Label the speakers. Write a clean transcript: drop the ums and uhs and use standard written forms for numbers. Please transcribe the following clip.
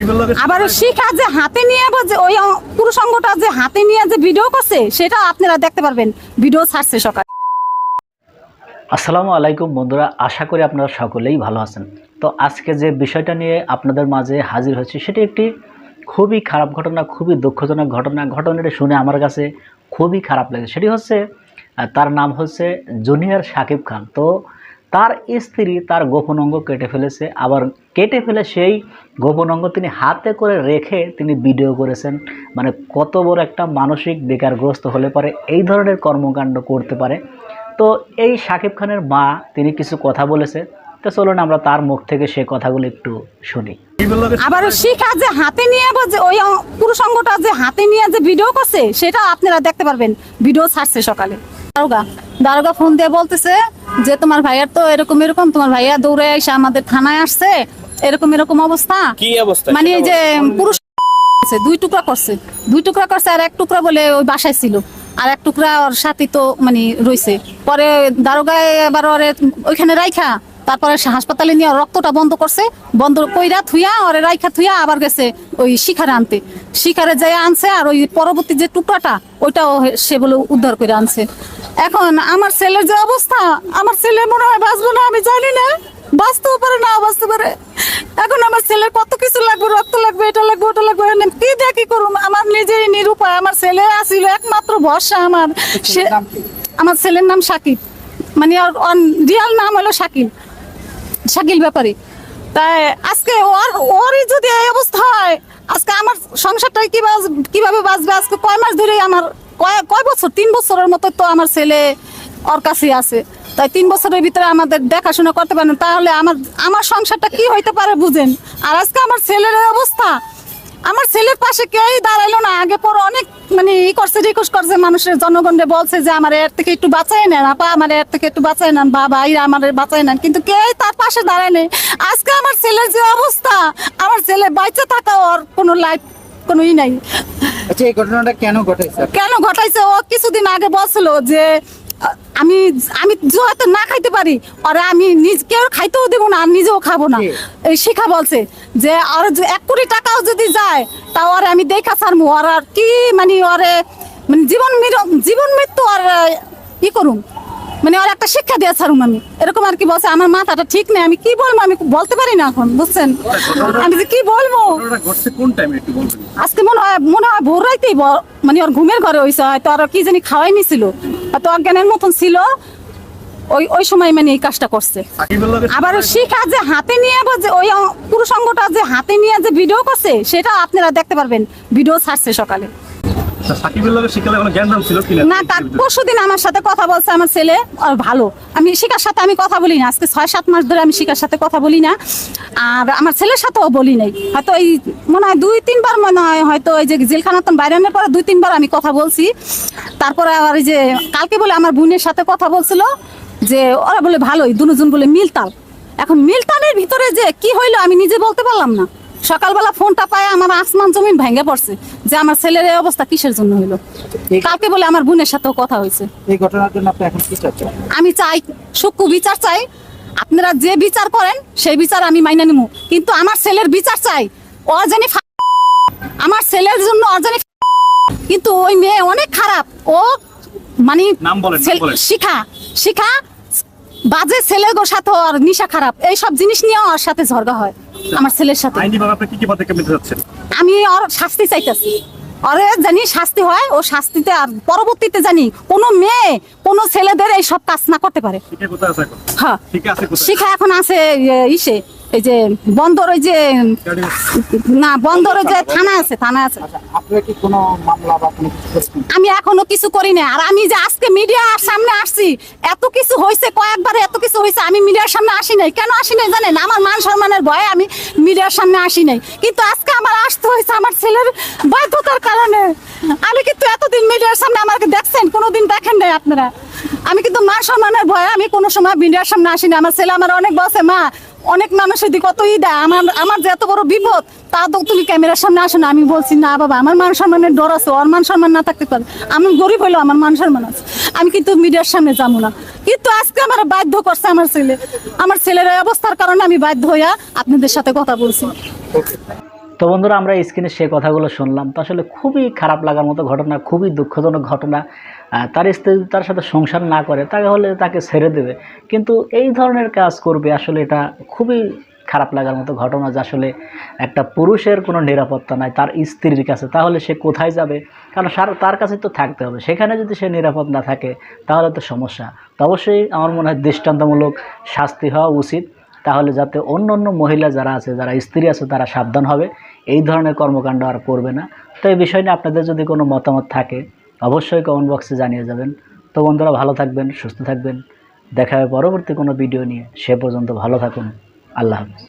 Speaker 1: আবার শিখা যে হাতে নিয়ে ওই পুরুষ অঙ্গটা যে হাতে নিয়ে যে ভিডিও করছে সেটা আপনারা দেখতে পারবেন, ভিডিও ছাড়ছে সকালে।
Speaker 2: আসসালামু আলাইকুম বন্ধুরা, আশা করি আপনারা সকলেই ভালো আছেন। তো আজকে যে বিষয়টা নিয়ে আপনাদের মাঝে হাজির হয়েছি সেটি একটি খুবই খারাপ ঘটনা, খুবই দুঃখজনক ঘটনা। ঘটনাটি শুনে আমার কাছে খুবই খারাপ লাগে। সেটি হচ্ছে তার নাম হচ্ছে জুনিয়র শাকিব খান। তো তার স্ত্রী তার গোপন অঙ্গ কেটে ফেলেছে, আবার কেটে ফেলে সেই গোপন অঙ্গ তিনি হাতে করে রেখে তিনি ভিডিও করেছেন। মানে কত বড় একটা মানসিক বেকারগ্রস্ত হলে পারে এই ধরনের কর্মকাণ্ড করতে পারে। তো এই শাকিব খানের মা তিনি কিছু কথা বলেছে, তো চলুন আমরা তার মুখ থেকে সে কথাগুলো একটু শুনি।
Speaker 1: আবার শিখা যে হাতে নিয়ে ওই পুরুষ অঙ্গটা যে হাতে নিয়ে যে ভিডিও করছে সেটা আপনারা দেখতে পারবেন, ভিডিও ছাড়ছে সকালে। দারোগা ফোন দিয়ে বলতেছে যে তোমার ভাইয়ার তো এরকম এরকম, তোমার ভাইয়া দৌড়ে এসে আমাদের থানায় আসছে, এরকম এরকম অবস্থা।
Speaker 3: কি অবস্থা?
Speaker 1: মানে এই যে পুরুষ দুই টুকরা করছে আর এক টুকরা বলে ওই বাসায় ছিল, আর এক টুকরা ওর সাথে তো মানে রয়েছে। পরে দারোগায় এবার ওরে ওইখানে রাইখা তারপরে হাসপাতালে নিয়ে রক্তটা বন্ধ করছে, বন্ধ কইরা থুইয়া ওরে রাইখা থুইয়া আবার গেছে ওই শিখারে আনতে। শিখারে যাই আনছে, আর ওই পরবর্তী যে টুকরাটা ওইটাও সে বলে উদ্ধার করে আনছে। এখন আমার ছেলের যে অবস্থা, আমার ছেলে মনে হয় বাঁচবো না, আমি জানি না, বাঁচতেও পারে না বাঁচতে পারে। এখন আমার ছেলের কত কিছু লাগবে, রক্ত লাগবে, এটা লাগবে ওটা লাগবে, কি দেখি করুম। আমার নিজেরই নিরুপায়, আমার ছেলে আসিল একমাত্র ভরসা আমার। আমার ছেলের নাম শাকিব, মানে ওর রিয়াল নাম হলো শাকিল ব্যাপারী। তাই আজকে ওরই যদি এই অবস্থা হয়, আজকে আমার সংসারটা কিভাবে বাঁচবে? আজকে কয় মাস ধরে আমার কয় বছর, 3 বছরের মতো তো আমার ছেলে ওর কাছে আছে। তাই 3 বছরের ভিতরে আমাদের দেখাশোনা করতে পারেন, তাহলে আমার সংসারটা কি হইতে পারে বুঝেন। আর আজকে আমার ছেলের অবস্থা, আমার ছেলের পাশে কেউই দাঁড়াইলো না। আগে পর অনেক মানে রিকোয়েস্ট করছে, মানুষের জনগণে বলছে যে আমার এর থেকে একটু বাঁচাই নেন, আপা আমার এর থেকে একটু বাঁচাই নেন, বা ভাইরা আমার বাঁচাই নেন, কিন্তু কেউই তার পাশে দাঁড়ায় নেই। আজকে আমার ছেলের যে অবস্থা, আমার ছেলে বাইচে থাকা ওর কোনো লাইফ কোনো নাই।
Speaker 3: আচ্ছা, এই ঘটনাটা কেন ঘটাইছে?
Speaker 1: ও কিছুদিন আগে বলছিল যে আমি হয়তো না খাইতে পারি, আর আমি কেউ খাইতেও দেবো না, আর নিজেও খাবো না। এই শিখা বলছে যে আর 1 কোটি টাকাও যদি যায় তাও আর আমি দেখা ছাড়বো, আর কি মানে ওরে মানে জীবন মৃত্যু আর ই করুম, মানে ওর একটা শিক্ষা দিয়ে ছাড়ুম আমি, এরকম আর কি বলছে। আমার মাথাটা ঠিক নেই, আমি কি বলবো, আমি বলতে পারি না এখন, বুঝছেন? আমি যে কি বলবো। আজকে মনে হয় ভোর রাইতেই, মানে ওর ঘুমের ঘরে হয়েছে, হয়তো আর কি জানি খাওয়াই নিছিল, হয়তো অজ্ঞানের মতন ছিল, ওই সময় মানে এই কাজটা করছে। আবার শিখা যে হাতে নিয়ে ওই পুরুষ অঙ্গটা যে হাতে নিয়ে যে ভিডিও করছে সেটা আপনারা দেখতে পারবেন, ভিডিও ছাড়ছে সকালে। না, পরশুদিন আমার সাথে কথা বলছে আমার ছেলে, আর ভালো। আমি শিখার সাথে আমি কথা বলি না, আজকে 6-7 মাস ধরে আমি শিখার সাথে কথা বলি না, আর আমার ছেলের সাথেও বলি নাই। হয়তো এই মনে হয় 2-3 বার, মনে হয় হয়তো ওই যে জেলখানাতন বাইরানোর পরে 2-3 বার আমি কথা বলছি। তারপরে আবার এই যে কালকে বলে আমার বোনের সাথে কথা বলছিল যে ওরা বলে ভালোই, দুজন বলে মিলতাল। এখন মিলতালের ভিতরে যে কি হইলো আমি নিজে বলতে পারলাম না। সকালবেলা ফোনটা পায় আমার আসমান জমিন ভেঙে পড়ছে যে আমার ছেলের এই অবস্থা কিসের জন্য হইলো। কালকে বলে আমার বোনের সাথেও কথা হয়েছে।
Speaker 3: এই ঘটনার জন্য আপনি এখন কি চাচ্ছেন?
Speaker 1: আমি চাই সূক্ষ্ম বিচার চাই, আপনারা যে বিচার করেন সেই বিচার আমি মাইনা নিব, কিন্তু আমার ছেলের বিচার চাই। অজানি আমার ছেলের জন্য অজানি, কিন্তু ওই মেয়ে অনেক খারাপ। ও মানে শিখা বাজে ছেলে গো সাথে আর নিশা খারাপ, এইসব জিনিস নিয়ে ওর সাথে ঝগড়া হয় আমার ছেলের সাথে। আমি ওর শাস্তি চাইতেছি, ওরে জানি শাস্তি হয়, ও শাস্তিতে আর পরবর্তীতে জানি কোনো মেয়ে কোনো ছেলেদের এই সব কাজ না করতে পারে। হ্যাঁ, শিখা এখন আছে ইসে, এই যে বন্দর, ওই যে না বন্দরে যে থানা আছে। আমি এখনো কিছু করি না, আর আমি যে আজকে মিডিয়ার সামনে আসছি, এত কিছু হয়েছে, কয়েকবার এত কিছু হয়েছে, আমি মিডিয়ার সামনে আসি নাই। কেন আসি নাই জানেন? আমার মান সম্মানের ভয়ে আমি মিডিয়ার সামনে আসি নাই, কিন্তু আজকে আমার আসতে হয়েছে আমার ছেলের বাধ্যতার কারণে। আমি কিন্তু এতদিন মিডিয়ার সামনে আমাকে দেখছেন, কোনোদিন দেখেন নাই আপনারা। আমি কিন্তু মান সম্মানের ভয়ে আমি কোনো সময় মিডিয়ার সামনে আসি না। আমার ছেলে আমার অনেক বলছে, মা অনেক মানুষের দিকে কত দেয়, আমার যে এত বড় বিপদ, তা তো তুমি ক্যামেরার সামনে আসো না। আমি বলছি না বাবা, আমার মান সম্মানের ডর আছে, ওর মান সম্মান না থাকতে পারে। আমি গরিব হইলেও আমার মান সম্মান আছে, আমি কিন্তু মিডিয়ার সামনে যাবো না। কিন্তু আজকে আমার বাধ্য করছে আমার ছেলের অবস্থার কারণে আমি বাধ্য হইয়া আপনাদের সাথে কথা বলছি।
Speaker 2: তো বন্ধুরা, আমরা স্ক্রিনে সে কথাগুলো শুনলাম, তো আসলে খুবই খারাপ লাগার মতো ঘটনা, খুবই দুঃখজনক ঘটনা। তার স্ত্রী তার সাথে সংসার না করে তাহলে তাকে ছেড়ে দেবে, কিন্তু এই ধরনের কাজ করবে, আসলে এটা খুবই খারাপ লাগার মতো ঘটনা। যে আসলে একটা পুরুষের কোনো নিরাপত্তা নাই তার স্ত্রীর কাছে, তাহলে সে কোথায় যাবে? কারণ তার কাছে তো থাকতে হবে, সেখানে যদি সে নিরাপদ না থাকে তাহলে তো সমস্যা। তো অবশ্যই আমার মনে হয় দৃষ্টান্তমূলক শাস্তি হওয়া উচিত, তাহলে যাতে অন্য অন্য মহিলা যারা আছে, যারা স্ত্রী আছে, তারা সাবধান হবে, এই ধরনের কর্মকাণ্ড আর করবে না। তো এই বিষয় নিয়ে আপনাদের যদি কোনো মতামত থাকে অবশ্যই কমেন্ট বক্সে জানিয়ে যাবেন। তো বন্ধুরা, ভালো থাকবেন, সুস্থ থাকবেন, দেখা হবে পরবর্তী কোনো ভিডিও নিয়ে। সে পর্যন্ত ভালো থাকুন। আল্লাহ হাফেজ।